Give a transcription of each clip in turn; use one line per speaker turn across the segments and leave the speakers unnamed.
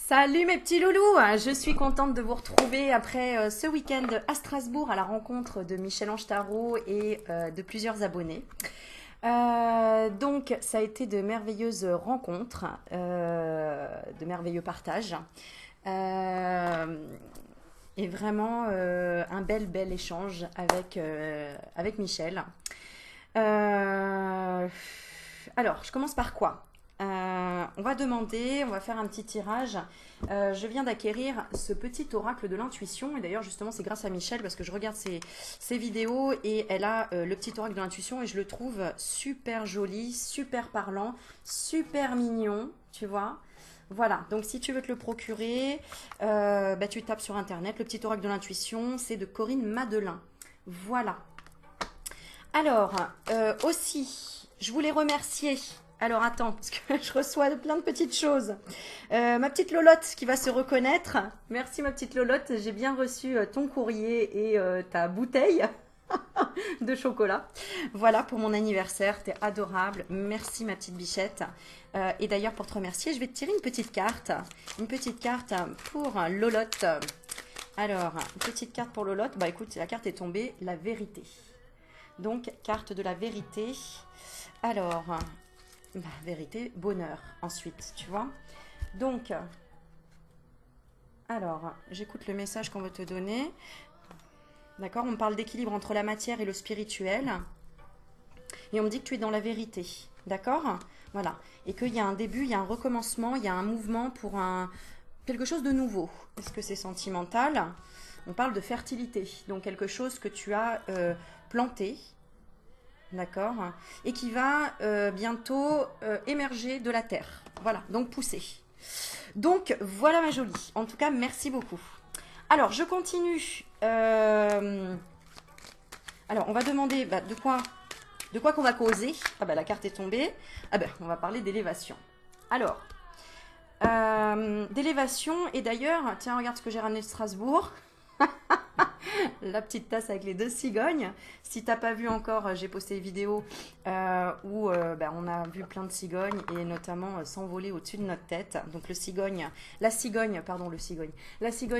Salut mes petits loulous, je suis contente de vous retrouver après ce week-end à Strasbourg à la rencontre de Michel-Ange Tarot et de plusieurs abonnés. Donc ça a été de merveilleuses rencontres, de merveilleux partages et vraiment un bel échange avec Michel. Euh, alors, je commence par quoi? On va faire un petit tirage. Je viens d'acquérir ce petit oracle de l'intuition. Et d'ailleurs, justement, c'est grâce à Michel parce que je regarde ses vidéos et elle a le petit oracle de l'intuition et je le trouve super joli, super parlant, super mignon, tu vois. Voilà, donc si tu veux te le procurer, tu tapes sur internet. Le petit oracle de l'intuition, c'est de Corinne Madelin. Voilà. Alors, aussi, je voulais remercier. Alors attends, parce que je reçois plein de petites choses. Ma petite Lolotte qui va se reconnaître. Merci ma petite Lolotte, j'ai bien reçu ton courrier et ta bouteille de chocolat. Voilà pour mon anniversaire, t'es adorable. Merci ma petite bichette. Et d'ailleurs pour te remercier, je vais te tirer une petite carte. Une petite carte pour Lolotte. Alors, une petite carte pour Lolotte. Bah écoute, la carte est tombée, la vérité. Donc, carte de la vérité. Alors, vérité, bonheur, ensuite, tu vois. Donc, alors, j'écoute le message qu'on veut te donner. D'accord, on parle d'équilibre entre la matière et le spirituel. Et on me dit que tu es dans la vérité. D'accord? Voilà. Et qu'il y a un début, il y a un recommencement, il y a un mouvement pour quelque chose de nouveau. Est-ce que c'est sentimental? On parle de fertilité. Donc, quelque chose que tu as planté. D'accord? Et qui va bientôt émerger de la terre. Voilà, donc pousser. Donc, voilà ma jolie. En tout cas, merci beaucoup. Alors, je continue. Alors, on va demander de quoi qu'on va causer. Ah bah, la carte est tombée. Ah bah, on va parler d'élévation. Alors, d'élévation. Et d'ailleurs, tiens, regarde ce que j'ai ramené de Strasbourg. La petite tasse avec les deux cigognes. Si t'as pas vu encore, j'ai posté une vidéo où on a vu plein de cigognes et notamment s'envoler au-dessus de notre tête. Donc la cigogne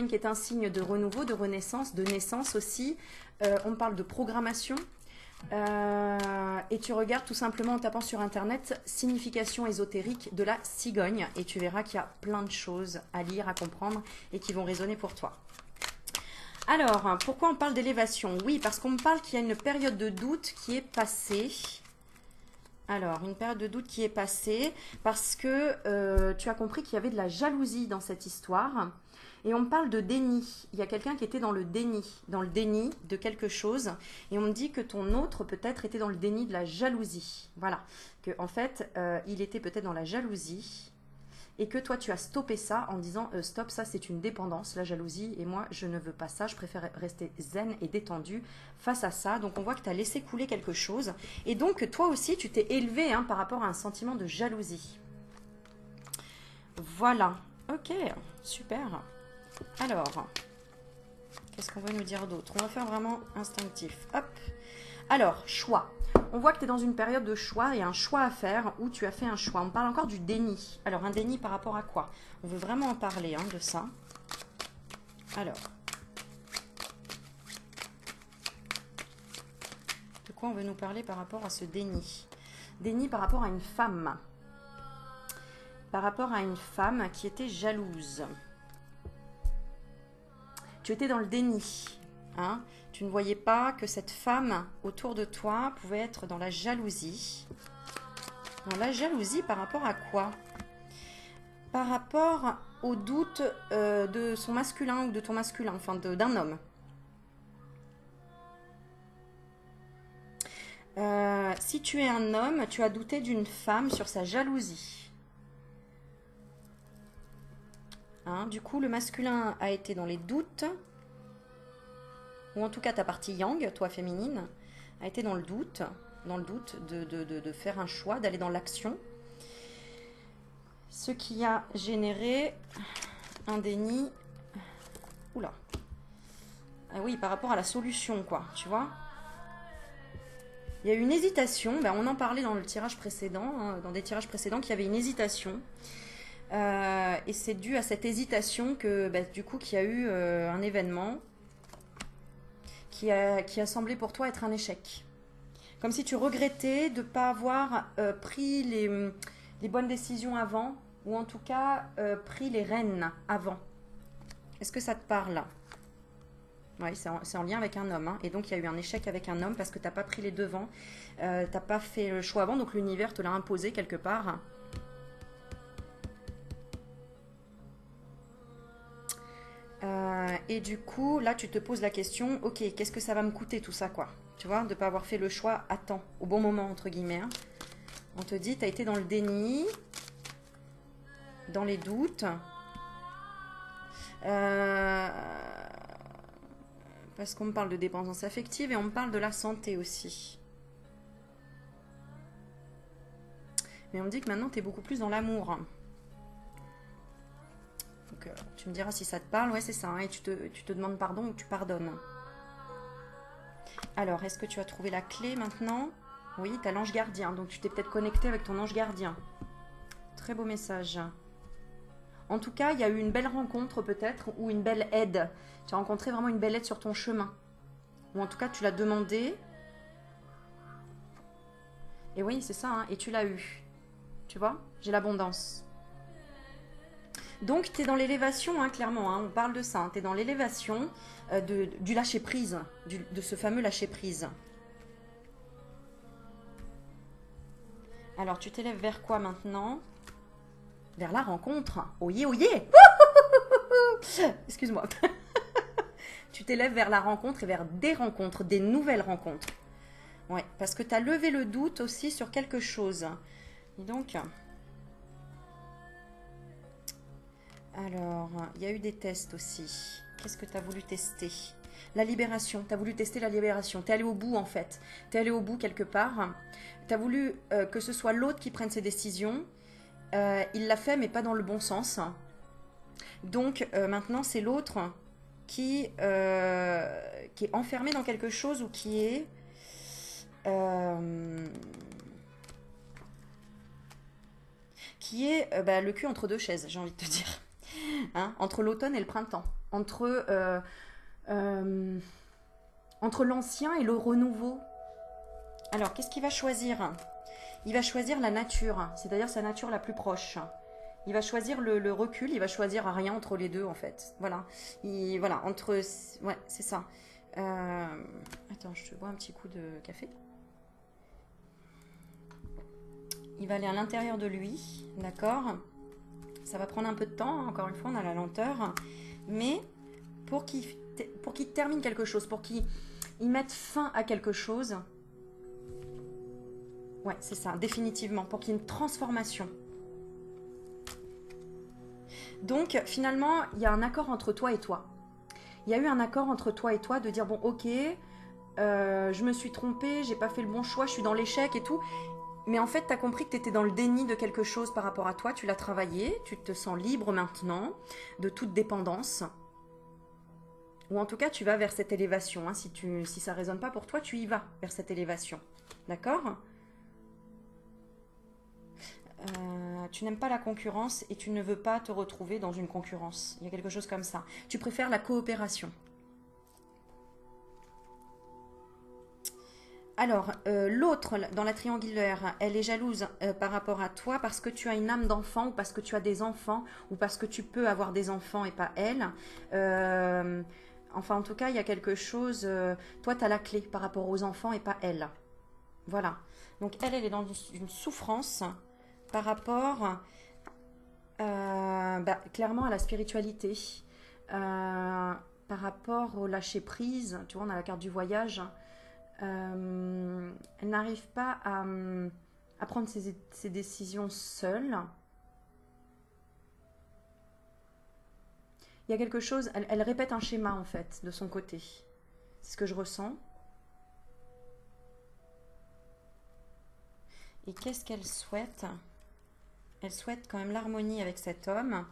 qui est un signe de renouveau, de renaissance, de naissance aussi. On parle de programmation. Et tu regardes tout simplement en tapant sur internet signification ésotérique de la cigogne et tu verras qu'il y a plein de choses à lire, à comprendre et qui vont résonner pour toi. Alors, pourquoi on parle d'élévation? Oui, parce qu'on me parle qu'il y a une période de doute qui est passée. Alors, une période de doute qui est passée parce que tu as compris qu'il y avait de la jalousie dans cette histoire. Et on me parle de déni. Il y a quelqu'un qui était dans le déni de quelque chose. Et on me dit que ton autre peut-être était dans le déni de la jalousie. Voilà, que en fait, il était peut-être dans la jalousie. Et que toi tu as stoppé ça en disant stop, ça c'est une dépendance, la jalousie, et moi je ne veux pas ça, je préfère rester zen et détendu face à ça. Donc on voit que tu as laissé couler quelque chose et donc toi aussi tu t'es élevé par rapport à un sentiment de jalousie. Voilà, ok, super. Alors, qu'est-ce qu'on va nous dire d'autre? On va faire vraiment instinctif. Hop. Alors, choix. On voit que tu es dans une période de choix et un choix à faire où tu as fait un choix. On parle encore du déni. Alors, un déni par rapport à quoi? On veut vraiment en parler de ça. Alors, de quoi on veut nous parler par rapport à ce déni? Déni par rapport à une femme. Par rapport à une femme qui était jalouse. Tu étais dans le déni. Tu ne voyais pas que cette femme autour de toi pouvait être dans la jalousie. Dans la jalousie par rapport à quoi? Par rapport au doute de son masculin ou de ton masculin, enfin d'un homme. Si tu es un homme, tu as douté d'une femme sur sa jalousie. Du coup, le masculin a été dans les doutes. Ou en tout cas ta partie yang, toi féminine, a été dans le doute de faire un choix, d'aller dans l'action. Ce qui a généré un déni. Oula. Ah oui, par rapport à la solution, quoi, tu vois. Il y a eu une hésitation, on en parlait dans le tirage précédent, dans des tirages précédents, qu'il y avait une hésitation. Et c'est dû à cette hésitation que, bah, du coup, qu'il y a eu un événement qui a semblé pour toi être un échec. Comme si tu regrettais de ne pas avoir pris les bonnes décisions avant, ou en tout cas pris les rênes avant. Est-ce que ça te parle? Oui, c'est en lien avec un homme. Hein. Et donc, il y a eu un échec avec un homme parce que tu n'as pas pris les devants. Tu n'as pas fait le choix avant, donc l'univers te l'a imposé quelque part. Et du coup, là, tu te poses la question, ok, qu'est-ce que ça va me coûter tout ça, quoi? Tu vois, de ne pas avoir fait le choix à temps, au bon moment, entre guillemets. Hein. On te dit, tu as été dans le déni, dans les doutes. Parce qu'on me parle de dépendance affective et on me parle de la santé aussi. Mais on me dit que maintenant, tu es beaucoup plus dans l'amour. Donc, tu me diras si ça te parle. Ouais, c'est ça. Hein, et tu te demandes pardon ou tu pardonnes. Alors, est-ce que tu as trouvé la clé maintenant? Oui, tu as l'ange gardien. Donc, tu t'es peut-être connecté avec ton ange gardien. Très beau message. En tout cas, il y a eu une belle rencontre peut-être, ou une belle aide. Tu as rencontré vraiment une belle aide sur ton chemin. Ou en tout cas, tu l'as demandé. Et oui, c'est ça, hein, et tu l'as eu. Tu vois, j'ai l'abondance. Donc, tu es dans l'élévation, hein, clairement, hein, on parle de ça. Hein, tu es dans l'élévation du lâcher-prise, de ce fameux lâcher-prise. Alors, tu t'élèves vers quoi maintenant? Vers la rencontre. Oyez, oyez. Excuse-moi. Tu t'élèves vers la rencontre et vers des rencontres, des nouvelles rencontres. Ouais, parce que tu as levé le doute aussi sur quelque chose. Et donc, alors, il y a eu des tests aussi. Qu'est-ce que tu as voulu tester? La libération. Tu as voulu tester la libération. Tu es allé au bout, en fait. Tu es allé au bout quelque part. Tu as voulu que ce soit l'autre qui prenne ses décisions. Il l'a fait, mais pas dans le bon sens. Donc, maintenant, c'est l'autre qui est enfermé dans quelque chose ou qui est... bah, le cul entre deux chaises, j'ai envie de te dire. Hein, entre l'automne et le printemps. Entre l'ancien et le renouveau. Alors, qu'est-ce qu'il va choisir? Il va choisir la nature, c'est-à-dire sa nature la plus proche. Il va choisir le recul, il va choisir rien entre les deux en fait. Voilà. Voilà, entre... Ouais, c'est ça. Attends, je te bois un petit coup de café. Il va aller à l'intérieur de lui, d'accord? Ça va prendre un peu de temps, hein, encore une fois, on a la lenteur. Mais pour qu'il termine quelque chose, pour qu'il mette fin à quelque chose... Ouais, c'est ça, définitivement, pour qu'il y ait une transformation. Donc, finalement, il y a un accord entre toi et toi. Il y a eu un accord entre toi et toi de dire, bon, ok, je me suis trompée, j'ai pas fait le bon choix, je suis dans l'échec et tout. Mais en fait, tu as compris que tu étais dans le déni de quelque chose par rapport à toi, tu l'as travaillé, tu te sens libre maintenant de toute dépendance. Ou en tout cas, tu vas vers cette élévation. Hein. Si ça ne résonne pas pour toi, tu y vas vers cette élévation. D'accord ? Tu n'aimes pas la concurrence et tu ne veux pas te retrouver dans une concurrence. Il y a quelque chose comme ça. Tu préfères la coopération. Alors, l'autre, dans la triangulaire, elle est jalouse par rapport à toi parce que tu as une âme d'enfant ou parce que tu as des enfants ou parce que tu peux avoir des enfants et pas elle. Enfin, en tout cas, il y a quelque chose... toi, tu as la clé par rapport aux enfants et pas elle. Voilà. Donc, elle est dans une souffrance par rapport clairement à la spiritualité, par rapport au lâcher-prise. Tu vois, on a la carte du voyage. Elle n'arrive pas à prendre ses décisions seule. Il y a quelque chose, elle répète un schéma en fait de son côté. C'est ce que je ressens. Et qu'est-ce qu'elle souhaite? Elle souhaite quand même l'harmonie avec cet homme.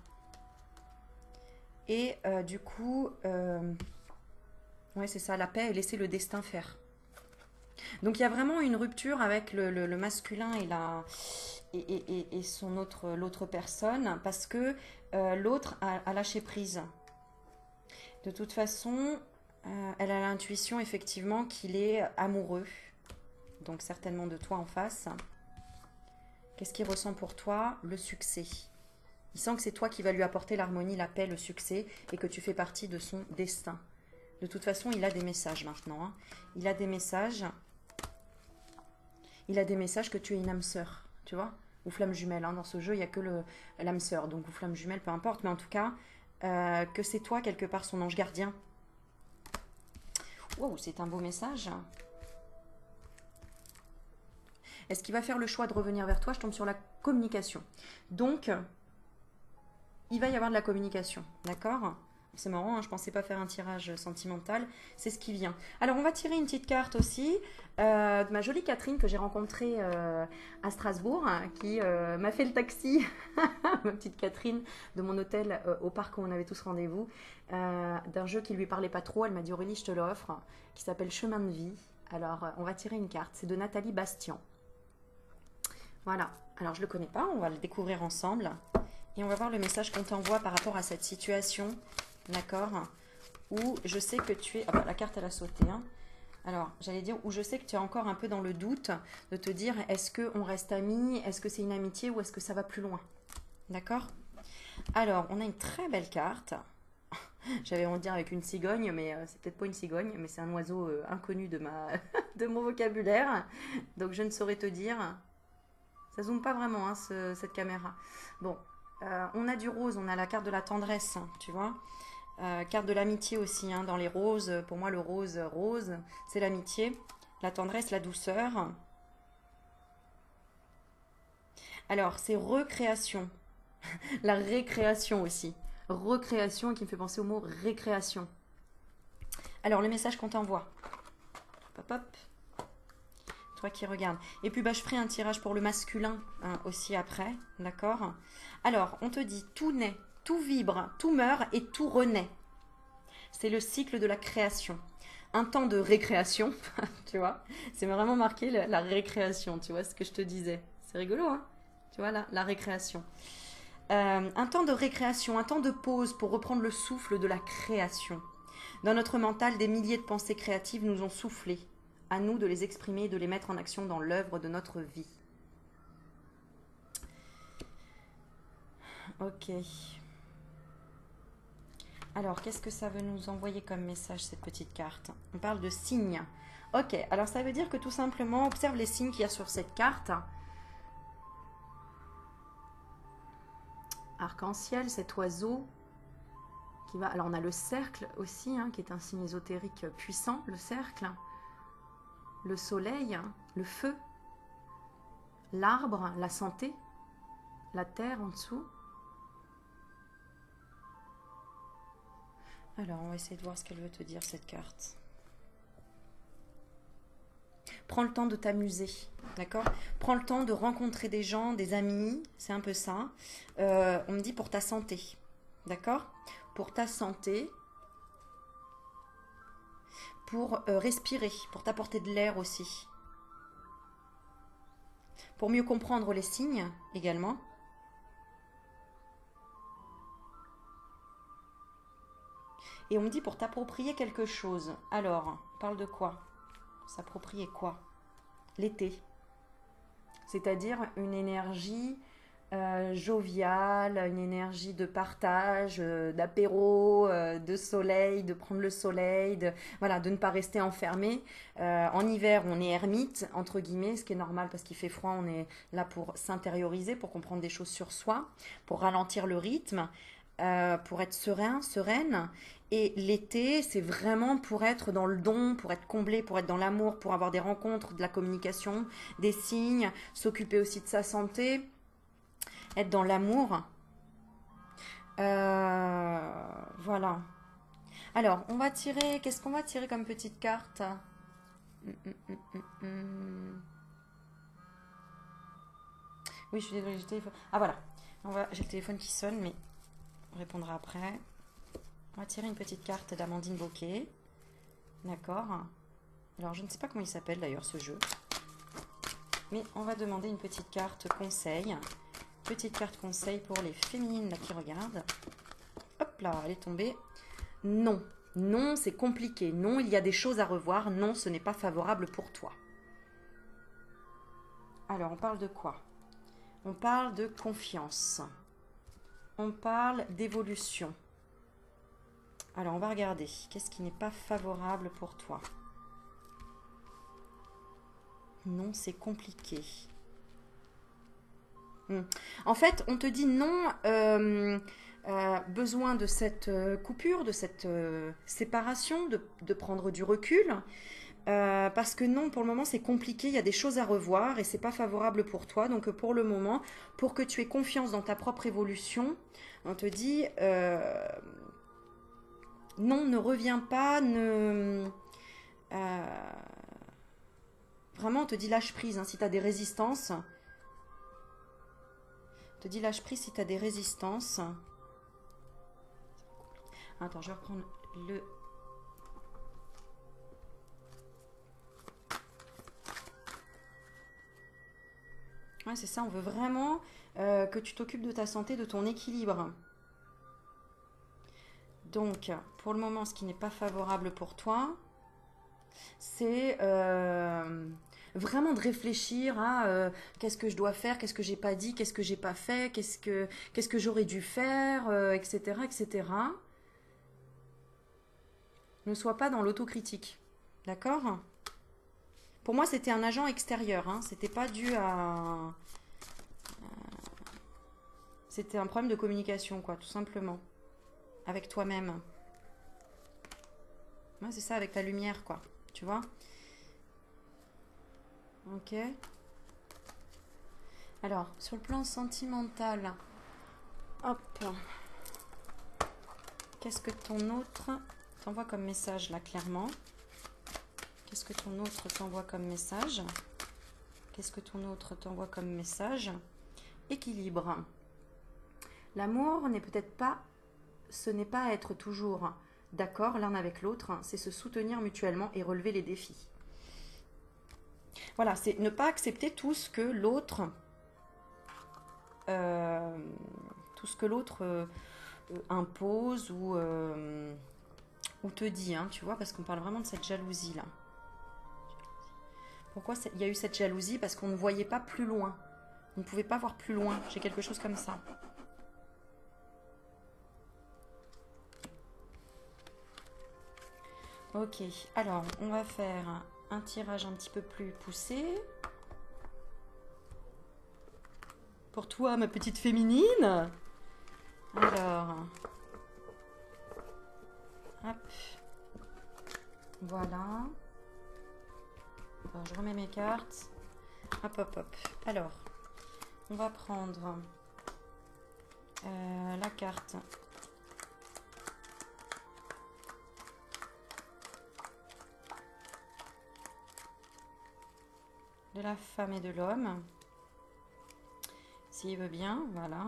Et du coup, ouais c'est ça, la paix et laisser le destin faire. Donc il y a vraiment une rupture avec le masculin et l'autre personne parce que l'autre a lâché prise. De toute façon, elle a l'intuition effectivement qu'il est amoureux, donc certainement de toi en face. Qu'est-ce qu'il ressent pour toi? Le succès. Il sent que c'est toi qui vas lui apporter l'harmonie, la paix, le succès et que tu fais partie de son destin. De toute façon, il a des messages maintenant. Hein. Il a des messages. Il a des messages que tu es une âme sœur, tu vois, ou flamme jumelle. Hein. Dans ce jeu, il n'y a que l'âme sœur, donc ou flamme jumelle, peu importe. Mais en tout cas, que c'est toi quelque part son ange gardien. Wow, c'est un beau message. Est-ce qu'il va faire le choix de revenir vers toi? Je tombe sur la communication. Donc, il va y avoir de la communication, d'accord? C'est marrant, hein, je ne pensais pas faire un tirage sentimental. C'est ce qui vient. Alors, on va tirer une petite carte aussi de ma jolie Catherine que j'ai rencontrée à Strasbourg, hein, qui m'a fait le taxi, ma petite Catherine, de mon hôtel au parc où on avait tous rendez-vous, d'un jeu qui lui parlait pas trop. Elle m'a dit Aurélie, je te l'offre, qui s'appelle Chemin de vie. Alors, on va tirer une carte. C'est de Nathalie Bastian. Voilà. Alors, je ne le connais pas. On va le découvrir ensemble. Et on va voir le message qu'on t'envoie par rapport à cette situation. D'accord? Où je sais que tu es... Ah bah, la carte, elle a sauté. Hein. Alors, j'allais dire, où je sais que tu es encore un peu dans le doute de te dire, est-ce qu'on reste amis? Est-ce que c'est une amitié ou est-ce que ça va plus loin? D'accord? Alors, on a une très belle carte. J'avais envie de dire avec une cigogne, mais c'est peut-être pas une cigogne, mais c'est un oiseau inconnu de, de mon vocabulaire. Donc, je ne saurais te dire. Ça zoome pas vraiment, hein, cette caméra. Bon, on a du rose, on a la carte de la tendresse, tu vois. Carte de l'amitié aussi, hein, dans les roses. Pour moi, le rose, c'est l'amitié. La tendresse, la douceur. Alors, c'est recréation. La récréation aussi. Recréation qui me fait penser au mot récréation. Alors, le message qu'on t'envoie. Hop, hop. Toi qui regardes. Et puis, bah, je ferai un tirage pour le masculin hein, aussi après. D'accord? Alors, on te dit, tout naît, tout vibre, tout meurt et tout renaît. C'est le cycle de la création. Un temps de récréation, tu vois. C'est vraiment marqué la récréation, tu vois ce que je te disais. C'est rigolo, hein? Tu vois, la récréation. Un temps de récréation, un temps de pause pour reprendre le souffle de la création. Dans notre mental, des milliers de pensées créatives nous ont soufflé. À nous de les exprimer et de les mettre en action dans l'œuvre de notre vie. Ok. Alors, qu'est-ce que ça veut nous envoyer comme message, cette petite carte? On parle de signes. Ok, alors ça veut dire que tout simplement, observe les signes qu'il y a sur cette carte. Arc-en-ciel, cet oiseau qui va... Alors, on a le cercle aussi, hein, qui est un signe ésotérique puissant, le cercle. Le soleil, le feu, l'arbre, la santé, la terre en dessous. Alors, on va essayer de voir ce qu'elle veut te dire, cette carte. Prends le temps de t'amuser, d'accord? Prends le temps de rencontrer des gens, des amis, c'est un peu ça. On me dit pour ta santé, d'accord? Pour ta santé, pour respirer, pour t'apporter de l'air aussi. Pour mieux comprendre les signes également. Et on me dit pour t'approprier quelque chose. Alors, on parle de quoi? S'approprier quoi? L'été. C'est-à-dire une énergie joviale, une énergie de partage, d'apéro, de soleil, de prendre le soleil, voilà, de ne pas rester enfermé. En hiver, on est ermite, entre guillemets, ce qui est normal parce qu'il fait froid, on est là pour s'intérioriser, pour comprendre des choses sur soi, pour ralentir le rythme, pour être serein, sereine. Et l'été, c'est vraiment pour être dans le don, pour être comblé, pour être dans l'amour, pour avoir des rencontres, de la communication, des signes, s'occuper aussi de sa santé, être dans l'amour. Voilà. Alors, on va tirer, qu'est-ce qu'on va tirer comme petite carte? Oui, je suis désolée, j'ai le téléphone. Ah voilà, j'ai le téléphone qui sonne, mais on répondra après. On va tirer une petite carte d'Amandine Bocquet. D'accord. Alors, je ne sais pas comment il s'appelle d'ailleurs ce jeu. Mais on va demander une petite carte conseil. Petite carte conseil pour les féminines là, qui regardent. Hop là, elle est tombée. Non. Non, c'est compliqué. Non, il y a des choses à revoir. Non, ce n'est pas favorable pour toi. Alors, on parle de quoi? On parle de confiance. On parle d'évolution. Alors, on va regarder. Qu'est-ce qui n'est pas favorable pour toi? Non, c'est compliqué. En fait, on te dit non, besoin de cette coupure, de cette séparation, de prendre du recul. Parce que non, pour le moment, c'est compliqué, il y a des choses à revoir et c'est pas favorable pour toi. Donc, pour le moment, pour que tu aies confiance dans ta propre évolution, on te dit non, ne reviens pas, vraiment, on te dit lâche prise hein, si tu as des résistances. On te dit lâche prise si tu as des résistances. Attends, je vais reprendre le... Ouais, c'est ça, on veut vraiment que tu t'occupes de ta santé, de ton équilibre. Donc, pour le moment, ce qui n'est pas favorable pour toi, c'est vraiment de réfléchir à qu'est-ce que je dois faire, qu'est-ce que j'ai pas dit, qu'est-ce que j'ai pas fait, qu'est-ce que j'aurais dû faire, etc., etc. Ne sois pas dans l'autocritique, d'accord? Pour moi, c'était un agent extérieur, hein, c'était pas dû à... C'était un problème de communication, quoi, tout simplement. Avec toi-même. Ouais, c'est ça, avec la lumière, quoi. Tu vois? Ok. Alors, sur le plan sentimental, hop. Qu'est-ce que ton autre t'envoie comme message, là, clairement? Qu'est-ce que ton autre t'envoie comme message? Qu'est-ce que ton autre t'envoie comme message? Équilibre. L'amour n'est peut-être pas... Ce n'est pas être toujours d'accord l'un avec l'autre, c'est se soutenir mutuellement et relever les défis. Voilà, c'est ne pas accepter tout ce que l'autre impose ou te dit, hein, tu vois, parce qu'on parle vraiment de cette jalousie là. Pourquoi il y a eu cette jalousie? Parce qu'on ne voyait pas plus loin. On ne pouvait pas voir plus loin. J'ai quelque chose comme ça. Ok, alors on va faire un tirage un petit peu plus poussé. Pour toi, ma petite féminine. Alors, hop, voilà. Alors, je remets mes cartes. Hop, hop, hop. Alors, on va prendre la carte de la femme et de l'homme. S'il veut bien, voilà.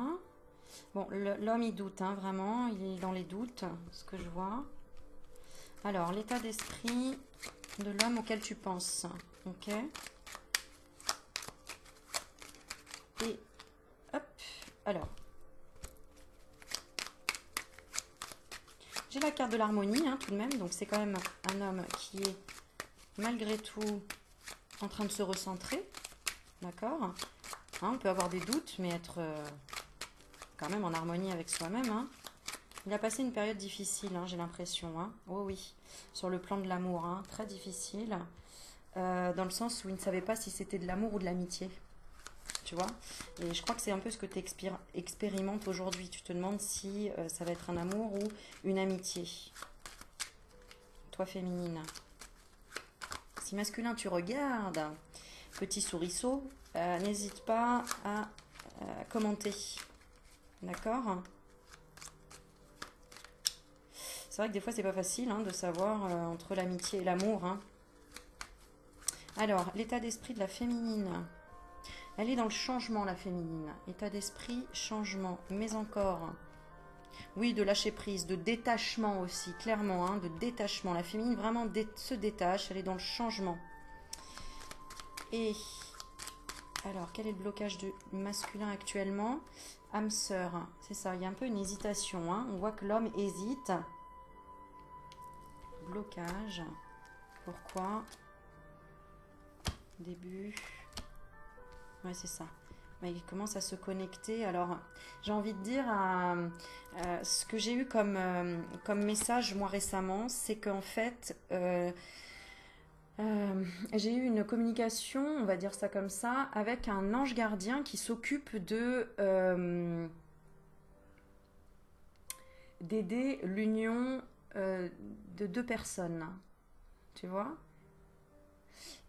Bon, l'homme, il doute, hein, vraiment. Il est dans les doutes, ce que je vois. Alors, l'état d'esprit de l'homme auquel tu penses. Ok. Et, hop. Alors. J'ai la carte de l'harmonie, hein, tout de même. Donc, c'est quand même un homme qui est, malgré tout, en train de se recentrer. D'accord? Hein, on peut avoir des doutes, mais être quand même en harmonie avec soi-même. Hein. Il a passé une période difficile, hein, j'ai l'impression. Hein. Oh oui, sur le plan de l'amour, hein, très difficile. Dans le sens où il ne savait pas si c'était de l'amour ou de l'amitié. Tu vois? Et je crois que c'est un peu ce que tu expérimentes aujourd'hui. Tu te demandes si ça va être un amour ou une amitié. Toi, féminine. Si masculin, tu regardes, petit souriceau, n'hésite pas à commenter. D'accord? C'est vrai que des fois, c'est pas facile hein, de savoir entre l'amitié et l'amour. Hein. Alors, l'état d'esprit de la féminine. Elle est dans le changement, la féminine. État d'esprit, changement. Mais encore, Oui, de lâcher prise, de détachement aussi, clairement, hein, de détachement. La féminine vraiment se détache, elle est dans le changement. Et alors, quel est le blocage du masculin actuellement? Âme sœur, c'est ça, il y a un peu une hésitation, hein. On voit que l'homme hésite. Blocage, pourquoi? Début, ouais c'est ça. Mais il commence à se connecter. Alors, j'ai envie de dire, ce que j'ai eu comme message moi récemment, c'est qu'en fait, j'ai eu une communication, on va dire ça comme ça, avec un ange gardien qui s'occupe d'aider l'union de deux personnes. Tu vois?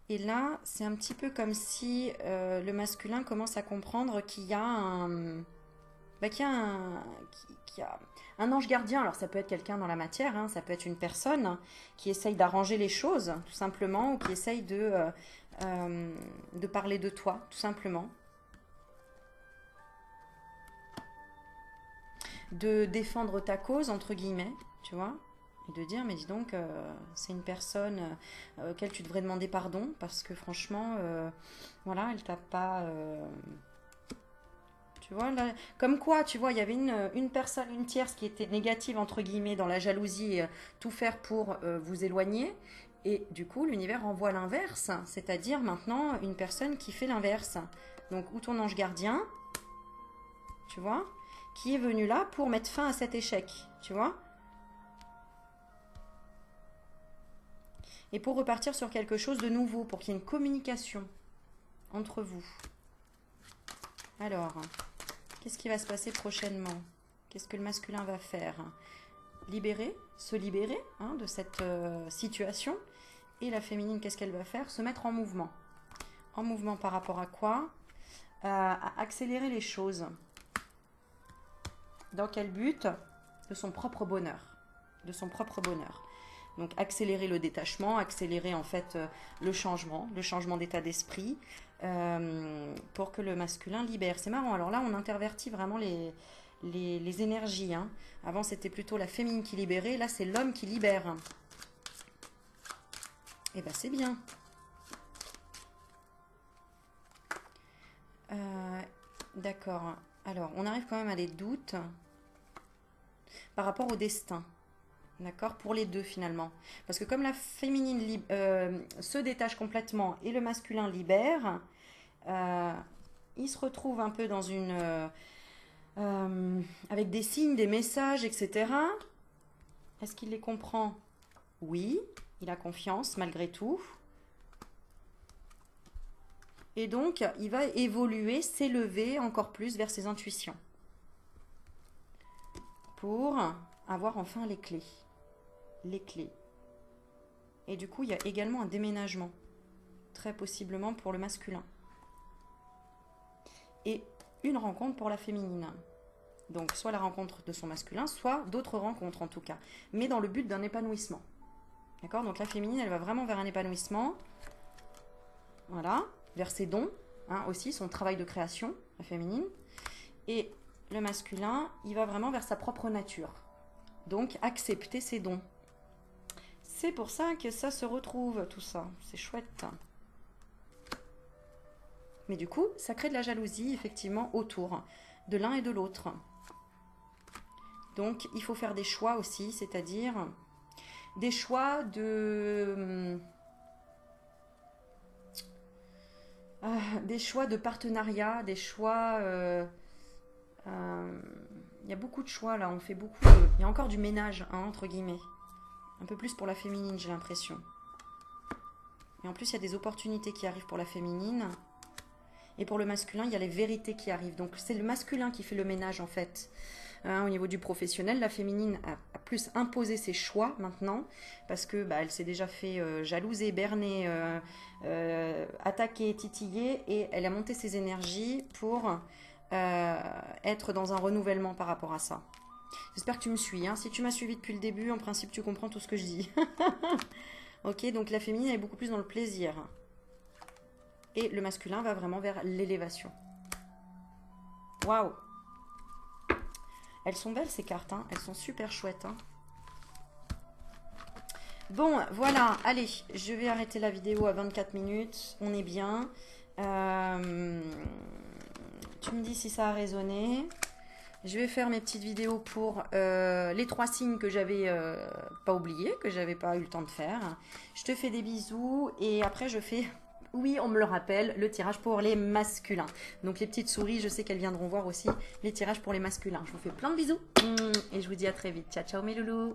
Et là, c'est un petit peu comme si le masculin commence à comprendre qu'il y a qu'il y a un ange gardien. Alors ça peut être quelqu'un dans la matière, hein, ça peut être une personne qui essaye d'arranger les choses, tout simplement, ou qui essaye de parler de toi, tout simplement. De défendre ta cause, entre guillemets, tu vois. Et de dire, mais dis donc, c'est une personne auquel tu devrais demander pardon, parce que franchement, voilà, elle t'a pas... tu vois, là, comme quoi, tu vois, il y avait une personne, une tierce qui était négative, entre guillemets, dans la jalousie, tout faire pour vous éloigner. Et du coup, l'univers envoie l'inverse, c'est-à-dire maintenant une personne qui fait l'inverse. Donc, ou ton ange gardien, tu vois, qui est venu là pour mettre fin à cet échec, tu vois. Et pour repartir sur quelque chose de nouveau, pour qu'il y ait une communication entre vous. Alors, qu'est-ce qui va se passer prochainement? Qu'est-ce que le masculin va faire? Se libérer hein, de cette situation. Et la féminine, qu'est-ce qu'elle va faire? Se mettre en mouvement. En mouvement par rapport à quoi? À accélérer les choses. Dans quel but? De son propre bonheur. De son propre bonheur. Donc accélérer le détachement, accélérer en fait le changement d'état d'esprit pour que le masculin libère. C'est marrant, alors là on intervertit vraiment les énergies. Hein. Avant c'était plutôt la féminine qui libérait, là c'est l'homme qui libère. Et ben c'est bien. D'accord, alors on arrive quand même à des doutes par rapport au destin. D'accord? Pour les deux finalement. Parce que comme la féminine se détache complètement et le masculin libère, il se retrouve un peu dans avec des signes, des messages, etc. Est-ce qu'il les comprend? Oui, il a confiance malgré tout. Et donc, il va évoluer, s'élever encore plus vers ses intuitions. Pour avoir enfin les clés. Les clés. Et du coup, il y a également un déménagement, très possiblement pour le masculin. Et une rencontre pour la féminine. Donc, soit la rencontre de son masculin, soit d'autres rencontres en tout cas. Mais dans le but d'un épanouissement. D'accord? Donc la féminine, elle va vraiment vers un épanouissement. Voilà. Vers ses dons, hein, aussi, son travail de création, la féminine. Et le masculin, il va vraiment vers sa propre nature. Donc, accepter ses dons. C'est pour ça que ça se retrouve, tout ça. C'est chouette. Mais du coup, ça crée de la jalousie, effectivement, autour de l'un et de l'autre. Donc, il faut faire des choix aussi, c'est-à-dire des choix des choix de partenariat, des choix... il y a beaucoup de choix, là. On fait beaucoup il y a encore du ménage, hein, entre guillemets. Un peu plus pour la féminine, j'ai l'impression. Et en plus, il y a des opportunités qui arrivent pour la féminine. Et pour le masculin, il y a les vérités qui arrivent. Donc, c'est le masculin qui fait le ménage, en fait. Hein, au niveau du professionnel, la féminine a plus imposé ses choix, maintenant. Parce que bah, elle s'est déjà fait jalouser, berner, attaquer, titiller. Et elle a monté ses énergies pour être dans un renouvellement par rapport à ça. J'espère que tu me suis. Hein. Si tu m'as suivi depuis le début, en principe, tu comprends tout ce que je dis. Ok, donc la féminine est beaucoup plus dans le plaisir. Et le masculin va vraiment vers l'élévation. Waouh! Elles sont belles ces cartes, hein. Elles sont super chouettes. Hein. Bon, voilà, allez, je vais arrêter la vidéo à 24 minutes. On est bien. Tu me dis si ça a résonné. Je vais faire mes petites vidéos pour les 3 signes que j'avais pas oubliés, que j'avais pas eu le temps de faire. Je te fais des bisous et après je fais, oui on me le rappelle, le tirage pour les masculins. Donc les petites souris, je sais qu'elles viendront voir aussi les tirages pour les masculins. Je vous fais plein de bisous et je vous dis à très vite. Ciao ciao mes loulous.